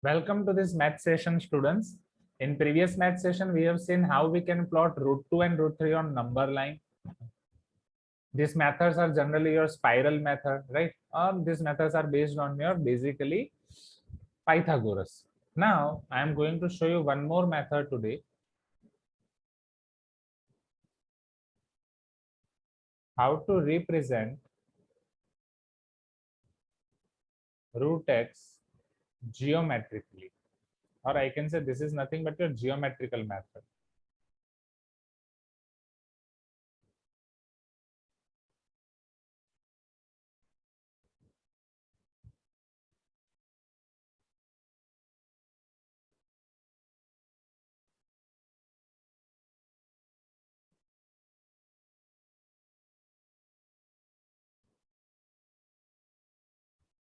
Welcome to this math session, students. In previous math session, we have seen how we can plot root 2 and root 3 on number line. These methods are generally your spiral method, right? These methods are based on your basically Pythagoras. Now, I am going to show you one more method today. How to represent root x geometrically, or I can say this is nothing but your geometrical method.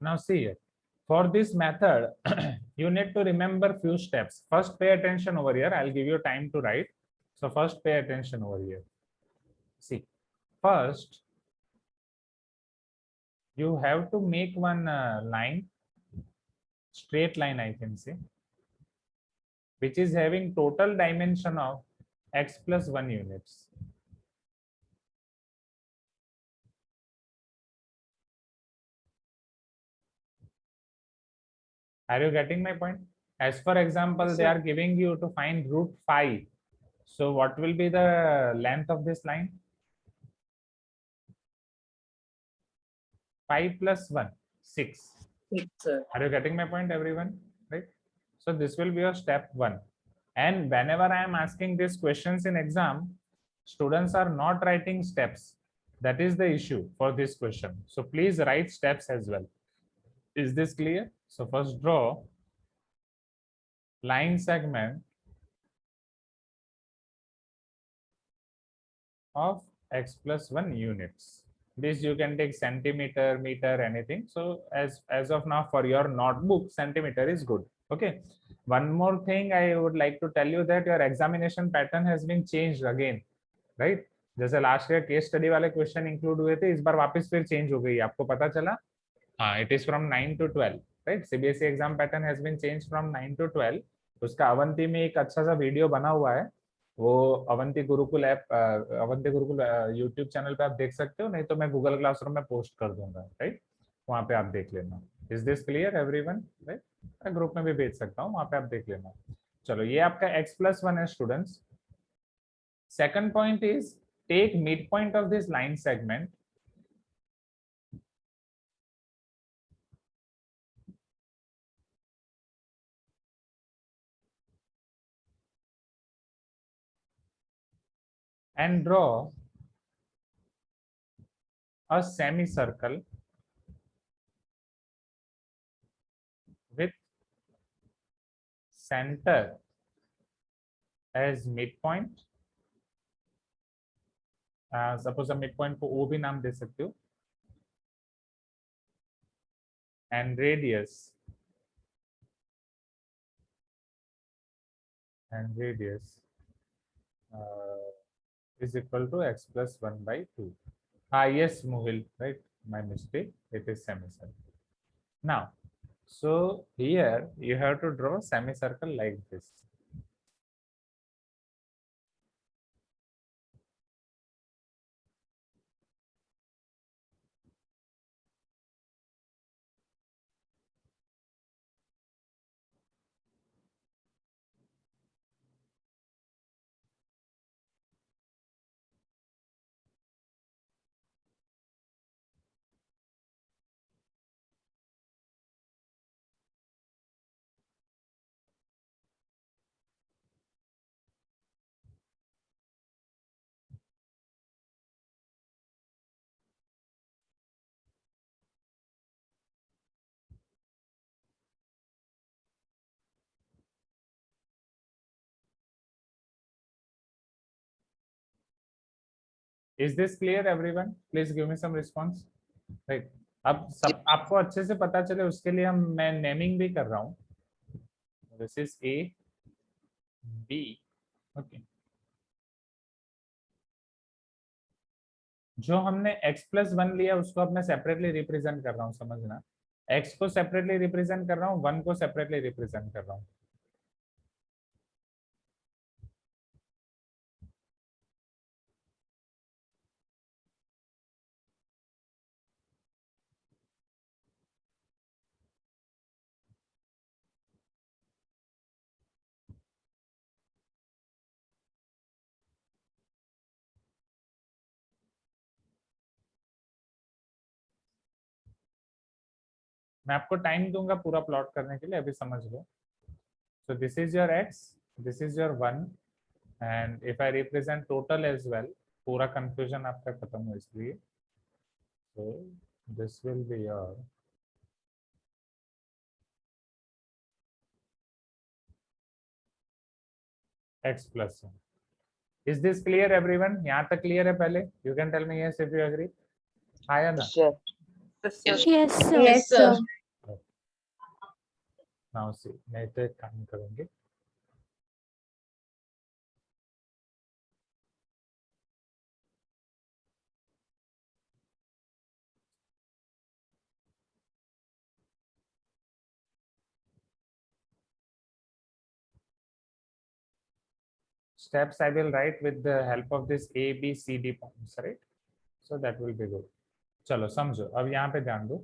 Now see here, for this method, you need to remember few steps. First, pay attention over here. I'll give you time to write. So first, pay attention over here. See, first, you have to make one line, straight line I can say, which is having total dimension of x plus 1 units. Are you getting my point? As for example, Yes, they sir. are giving you to find root 5. So what will be the length of this line? 5 plus 1, 6. Yes, sir. Are you getting my point, everyone? Right? So this will be your step 1. And whenever I am asking these questions in exam, students are not writing steps. That is the issue for this question. So please write steps as well. Is this clear? So first draw line segment of x plus 1 units. This you can take centimeter, meter, anything. So as of now, for your notebook, centimeter is good. Okay. One more thing I would like to tell you that your examination pattern has been changed again, right? जैसे last year case study वाले question include हुए थे, इस बार वापस फिर change हो गई, आपको पता चला? हाँ, it is from 9 to 12, right? CBSE exam pattern has been change from 9 to 12. उसका अवंती में एक अच्छा सा वीडियो बना हुआ है, वो Avanti Gurukul app, Avanti Gurukul YouTube channel पे आप देख सकते हो, नहीं तो मैं गूगल क्लासरूम में पोस्ट कर दूंगा, राइट? वहाँ पे आप देख लेना. Is this clear everyone? Right, मैं ग्रुप में भी भेज सकता हूँ, वहाँ पे आप देख लेना. चलो, ये आपका x plus 1 है students. Second point is take midpoint of this line segment and draw a semicircle with center as midpoint. Suppose a midpoint को O भी नाम दे सकते हो, and radius is equal to x plus 1 by 2. Yes, Mohil, right? My mistake. It is semicircle. Now, so here you have to draw a semicircle like this. Is this clear, everyone? Please give me some response. Right. अब सब आपको अच्छे से पता चले उसके लिए मैं नेमिंग भी कर रहा हूँ. This is A, B. Okay. जो हमने x plus 1 लिया उसको अब मैं सेपरेटली रिप्रेजेंट कर रहा हूँ, समझना. x को सेपरेटली रिप्रेजेंट कर रहा हूँ, 1 को सेपरेटली रिप्रेजेंट कर रहा हूँ. मैं आपको टाइम दूंगा पूरा प्लॉट करने के लिए, अभी समझ लो. So this is your x, this is your 1, and if I represent total as well, पूरा confusion आपका खत्म हो इसलिए. So this will be your x plus 1. Is this clear everyone? यहाँ तक clear है पहले? You can tell me yes if you agree. हाँ या ना? Yes, sir. Yes, sir. Now see, मैं तो एक काम करूँगी. Steps I will write with the help of this A, B, C, D points, right? So that will be good. चलो समझो, अब यहाँ पे ध्यान दो.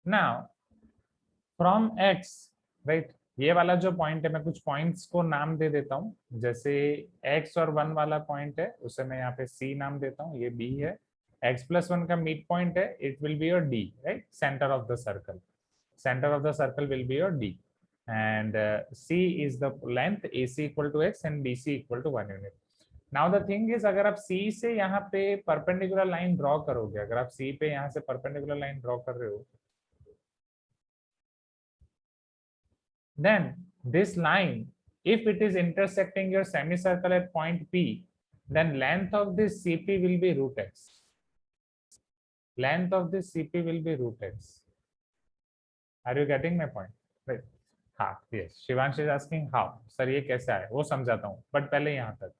Now from x, right? ये वाला जो पॉइंट है, मैं कुछ पॉइंट्स को नाम दे देता हूँ. जैसे x और 1 वाला पॉइंट है, उसे मैं यहाँ पे c नाम देता हूँ, ये b है. x plus 1 का मिड पॉइंट है, it will be your d, right? Center of the circle. Center of the circle will be your d, and c is the length, ac equal to x and bc equal to 1 unit. Now the thing is, अगर आप c से यहाँ पे perpendicular line draw करोगे, अगर आप c पे यहाँ से परपेंडिकुलर लाइन ड्रॉ कर रहे हो, then this line, if it is intersecting your semicircle at point P, then length of this CP will be root x. Length of this CP will be root x. Are you getting my point? Right. हाँ, yes. Shivansh is asking how. Sir ये कैसे आए? वो समझाता हूँ. But पहले यहाँ तक.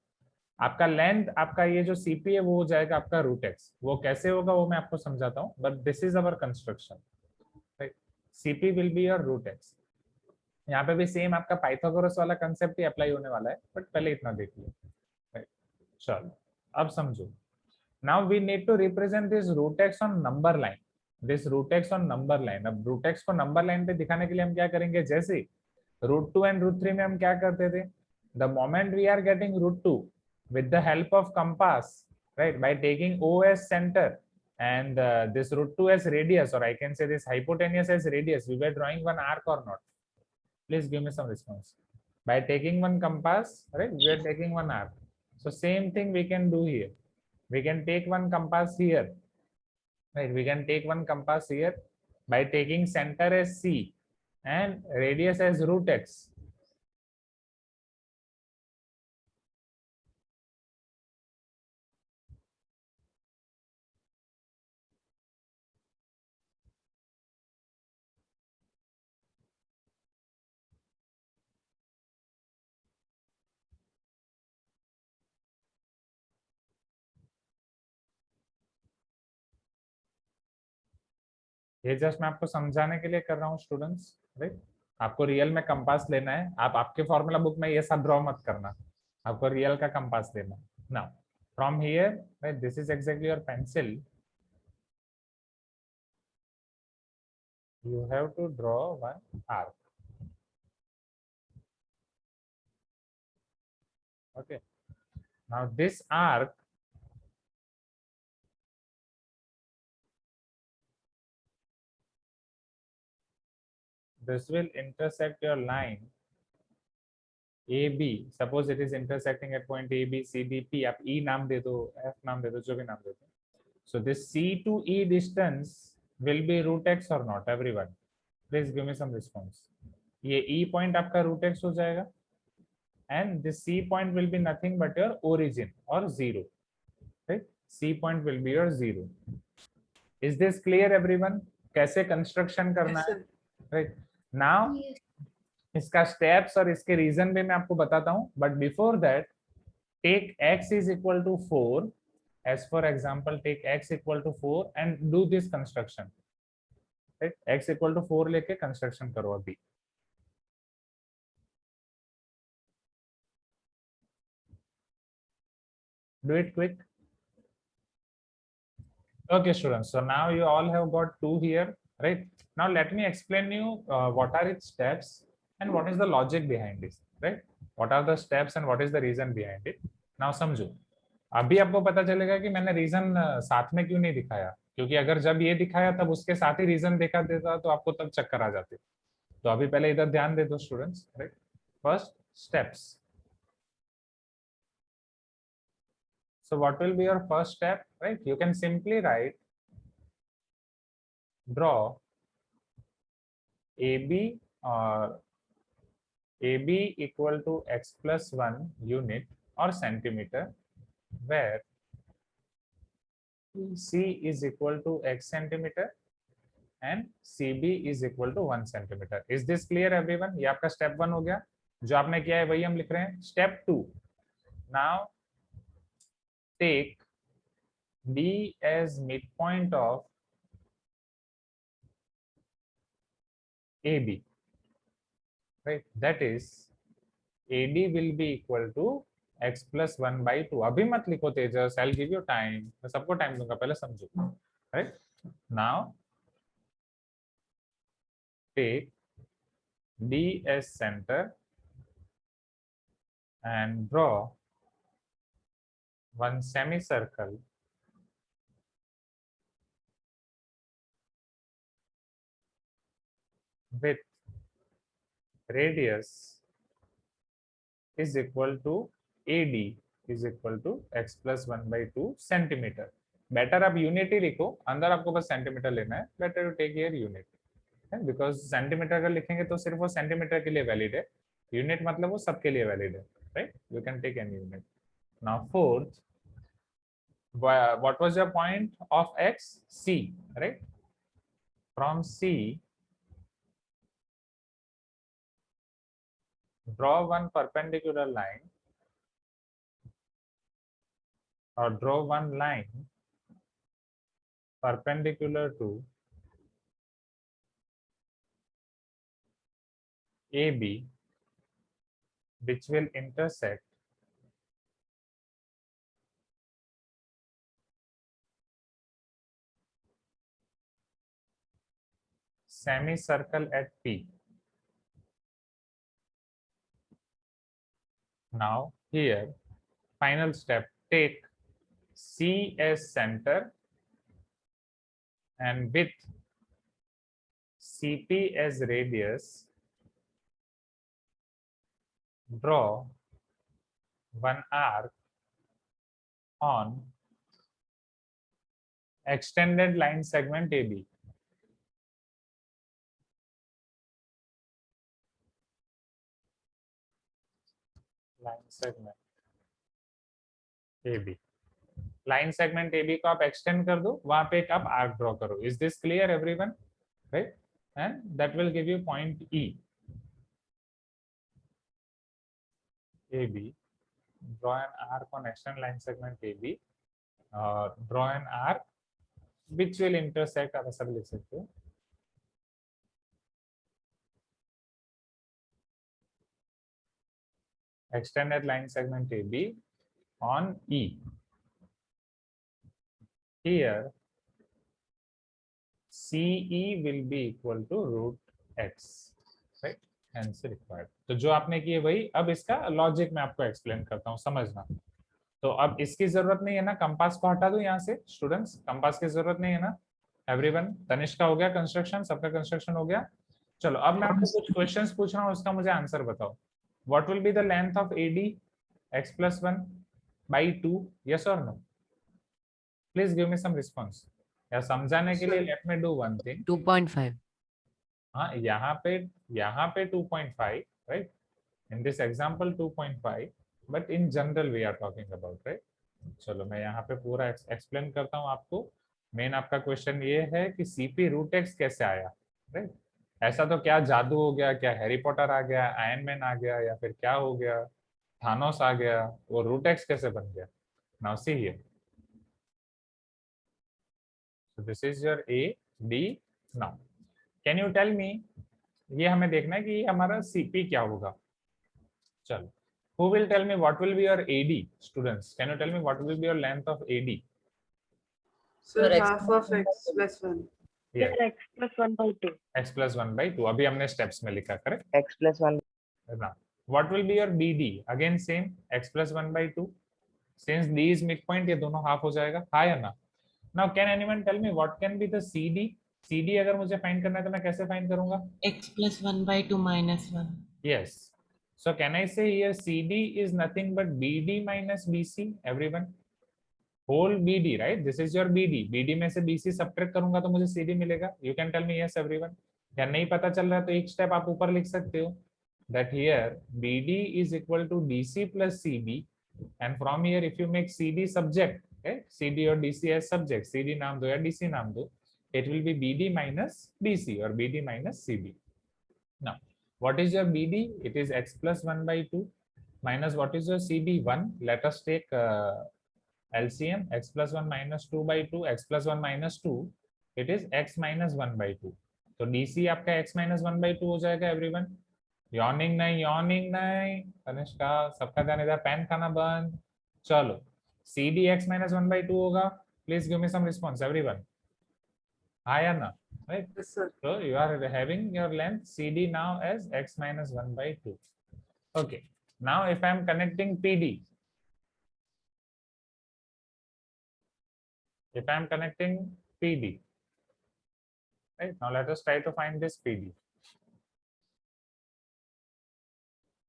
आपका लेंथ, आपका ये जो CP है वो हो जाएगा आपका रूट एक्स. वो कैसे होगा वो मैं आपको समझाता हूँ. But this is our construction. Right. CP will be your root x. यहाँ पे भी सेम आपका पाइथागोरस वाला कंसेप्ट ही अप्लाई होने वाला है, बट पहले इतना देख लो. चलो अब समझो. Now we need to represent this root x on number line. This root x on number line. अब रूट एक्स को नंबर लाइन पे दिखाने के लिए हम क्या करेंगे? जैसे रूट 2 एंड रूट 3 में हम क्या करते थे? The moment we are getting root 2 with the help of compass, right, by taking O as center and this root 2 as radius, or I can say this hypotenuse as radius, we were drawing one arc or not? Please give me some response. By taking one compass, right, we are taking one arc. So same thing we can do here. We can take one compass here, right? We can take one compass here by taking center as C and radius as root x. ये just मैं आपको समझाने के लिए कर रहा हूँ students, right? आपको रियल में कंपास लेना है. आप आपके फॉर्मूला बुक में ये सब ड्रॉ मत करना. आपको रियल का कंपास लेना. Now from here, right, this is exactly your pencil. You have to draw one arc. Okay. Now this arc, this will intersect your line AB. Suppose it is intersecting at point A, B, C, D, P. आप E नाम दे दो, F नाम दे दो, जो भी नाम दे दो. So this C to E distance will be root x or not, everyone? Please give me some response. ये E point आपका root x हो जाएगा, and this C point will be nothing but your origin or 0. Right? C point will be your 0. Is this clear, everyone? कैसे construction करना है? Right? Now इसका steps और इसके reason भी मैं आपको बताता हूँ. But before that, take x is equal to 4 as for example take x equal to 4 and do this construction, right? x equal to 4 लेके construction करो अभी. Do it quick. Okay, students. So now you all have got 2 here, right? Now let me explain you what are its steps and what is the logic behind this, right? What are the steps and what is the reason behind it? Now समझो. अभी आपको पता चलेगा कि मैंने reason साथ में क्यों नहीं दिखाया, क्योंकि अगर जब ये दिखाया तब उसके साथ ही रीजन देखा देता तो आपको तब चक्कर आ जाते. तो अभी पहले इधर ध्यान दे दो students, right? First steps. So what will be your first step, right? You can simply write, draw AB or AB equal to x plus 1 unit or centimeter, where C is equal to x centimeter and CB is equal to 1 centimeter. Is this clear everyone? ये आपका step 1 हो गया. जो आपने किया है वही हम लिख रहे हैं. Step 2. Now take D as midpoint of AB, right? That is AD will be equal to x plus 1 by 2. अभी मत लिखो तेजस, I'll give you time. मैं सबको टाइम दूंगा, पहले समझो, right? Now take D as center and draw one semicircle with radius is equal to AD is equal to x plus 1 by 2 centimeter. Better आप unit ही लिखो, अंदर आपको बस सेंटीमीटर लेना है. Better you take here unit, because centimetre अगर लिखेंगे तो सिर्फ वो सेंटीमीटर के लिए वैलिड है. यूनिट मतलब वो सबके लिए वैलिड है, right? You can take any unit. Now fourth, what was your point of x? C, right? From C, draw one perpendicular line or draw one line perpendicular to AB, which will intersect semicircle at P. Now here, final step, take C as center and with CP as radius, draw one arc on extended line segment AB. Line segment AB. Line segment AB को आप extend कर दो, वहां पे एक आप arc draw करो. Is this clear everyone, right? And that will give you point E. AB, draw an arc on extended line segment AB, draw an arc which will intersect, आप ऐसा भी लिख सकते हो, extended line segment AB on E. Here CE will be equal to root x, right? Hence required. तो जो आपने किए वही. अब इसका लॉजिक मैं आपको एक्सप्लेन करता हूँ, समझना. तो अब इसकी जरूरत नहीं है ना, कंपास को हटा दो यहाँ से स्टूडेंट्स, कंपास की जरूरत नहीं है ना एवरीवन. तनिष्क का हो गया कंस्ट्रक्शन, सबका कंस्ट्रक्शन हो गया. चलो अब मैं आपको कुछ क्वेश्चंस पूछ रहा हूँ, उसका मुझे आंसर बताओ. What will be the length of AD x plus 1 by 2? yes or no? Please give me some response. या समझाने के लिए let me do one thing. 2.5. हाँ, यहाँ पे 2.5, right? In this example 2.5, but in general we are talking about, right? चलो मैं यहाँ पे पूरा एक्सप्लेन करता हूँ आपको. मेन आपका क्वेश्चन ये है कि CP रूट एक्स कैसे आया, राइट? ऐसा तो क्या जादू हो गया, क्या हैरी पॉटर आ गया, आयरन मैन आ गया, या फिर क्या हो गया, थानोस आ गया, वो रूट एक्स कैसे बन गया? Now see here, So this is your A, D. Now, can you tell me? ये हमें देखना है कि हमारा CP क्या होगा. चलो. Who will tell me what will be your AD? Students, can you tell me what will be your length of AD? Sir, Sir, half of x plus 1. Yes, x plus 1 by 2. x plus 1 by 2. अभी हमने steps में लिखा, correct? x plus 1 Now, what will be your BD? Again same, x plus 1 by 2. Since D is midpoint, ये दोनों half हो जाएगा. हाँ या ना? Now, can anyone tell me what can be the CD? CD अगर मुझे find करना है तो मैं कैसे find करूंगा? x plus 1 by 2 minus 1. Yes. So can I say here CD is nothing but BD minus BC? Everyone? Whole BD, right? This is your BD. BD में से BC subtract करूंगा तो मुझे CD मिलेगा. You can tell me yes, everyone. या नहीं पता चल रहा है तो एक स्टेप आप ऊपर लिख सकते हो. That here BD is equal to DC plus CB, and from here if you make CD subject, okay, CD or DC as subject, CD नाम दो या DC नाम दो, it will be BD minus BC or BD minus CB. Now, what is your BD? It is x plus 1 by 2 minus what is your CB? 1. Let us take LCM, x plus 1 minus 2 by 2, x plus 1 minus 2, it is x minus 1 by 2. तो DC आपका x minus 1 by 2 हो जाएगा everyone. Yawning नहीं तनिष्का, सबका ध्यान इधर, pen खाना बंद. चलो, CD x minus 1 by 2 होगा. Please give me some response everyone. हाँ या ना? Right? Yes, sir. So you are having your length CD now as x minus 1 by 2. Okay. Now if I am connecting PD, if I am connecting PD, right? Now let us try to find this PD.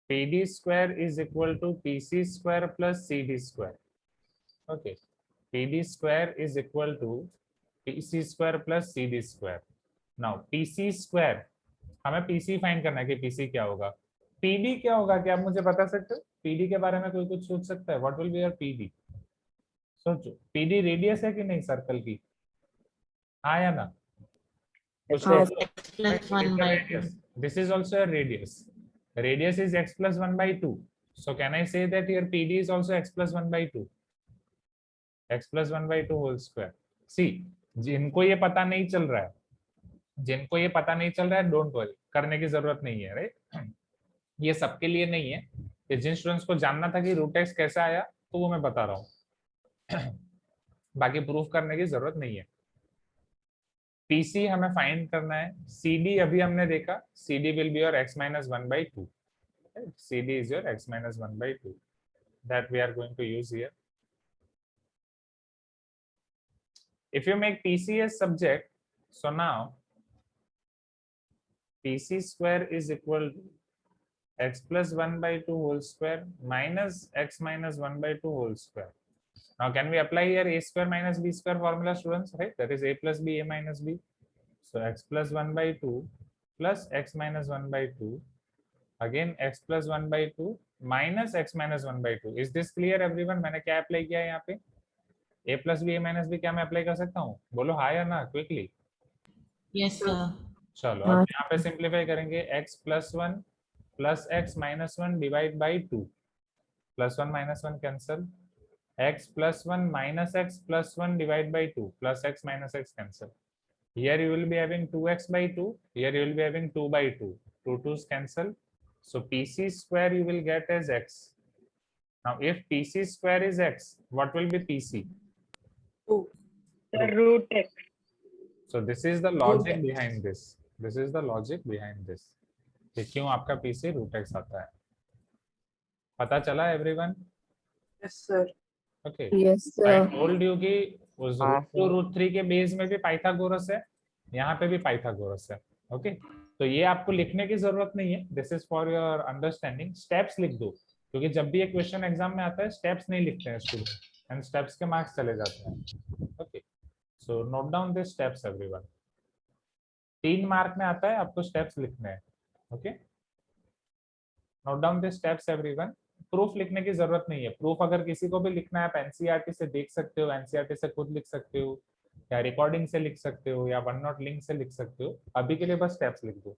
PD square is equal to PC square plus CD square. Okay. PD square is equal to PC square plus CD square. Now PC square, हमें PC find करना है कि PC क्या होगा. PD क्या होगा, क्या आप मुझे बता सकते हो? PD के बारे में कोई कुछ सोच सकता है? What will be your PD? सोचो, PD रेडियस है कि नहीं सर्कल की? हाँ या ना? Yes, X plus 1 by 2. This is also a radius. Radius is x plus 1 by 2. So can I say that here PD is also x plus 1 by 2? X plus 1 by 2 whole square. See, जिनको ये पता नहीं चल रहा है, don't worry, करने की जरूरत नहीं है, राइट? ये सबके लिए नहीं है. ये जिन स्टूडेंट्स को जानना था कि रूट एक्स कैसे आया, तो वो मैं बता रहा हूँ. बाकी प्रूफ करने की जरूरत नहीं है. PC हमें फाइंड करना है. CD अभी हमने देखा, CD will be your x minus 1 by 2. Right? CD is your x minus 1 by 2 that we are going to use here. If you make PC as subject, so now PC square is equal to x plus 1 by 2 whole square minus x minus 1 by 2 whole square. Now can we apply here a square minus b square formula, students? Right, that is a plus b, a minus b. So x plus 1 by 2 plus x minus 1 by 2, again x plus 1 by 2 minus x minus 1 by 2. Is this clear everyone? मैंने क्या apply किया है यहाँ पे? a plus b, a minus b क्या मैं apply कर सकता हूँ? बोलो हाँ या ना क्विकली. Yes, sir. चलो अब यहाँ पे सिंप्लीफाई करेंगे. x plus 1 plus x minus 1 divide by 2. Plus 1 minus 1 cancel. X plus 1 minus x plus 1 divide by 2 plus x minus x cancel. Here you will be having 2x by 2. Here you will be having 2 by 2. 2 2's cancel. So PC square you will get as x. Now if PC square is x, what will be PC? 2. Root x. So this is the logic behind this. This is the logic behind this. कि क्यों आपका PC root x आता है. पता चला everyone? Yes, sir. Okay. Yes, I told you कि उस हाँ, रूट 2 रूट 3 के बेस में भी पाइथागोरस है, यहाँ पे भी पाइथागोरस है. ओके, तो ये आपको लिखने की जरूरत नहीं है. This is for your understanding. Steps लिख दो, क्योंकि जब भी एक क्वेश्चन एग्जाम में आता है स्टेप्स नहीं लिखते हैं स्टूडेंट, एंड स्टेप्स के मार्क्स चले जाते हैं. Okay, so note down this steps everyone. 3 mark में आता है, आपको स्टेप्स लिखने हैं. Okay, note down this steps everyone. Proof लिखने की जरूरत नहीं है. प्रूफ अगर किसी को भी लिखना है आप एनसीईआरटी से देख सकते हो, एनसीईआरटी से खुद लिख सकते हो, या रिकॉर्डिंग से लिख सकते हो, या वन नोट लिंक से लिख सकते हो. अभी के लिए बस स्टेप्स लिख दो.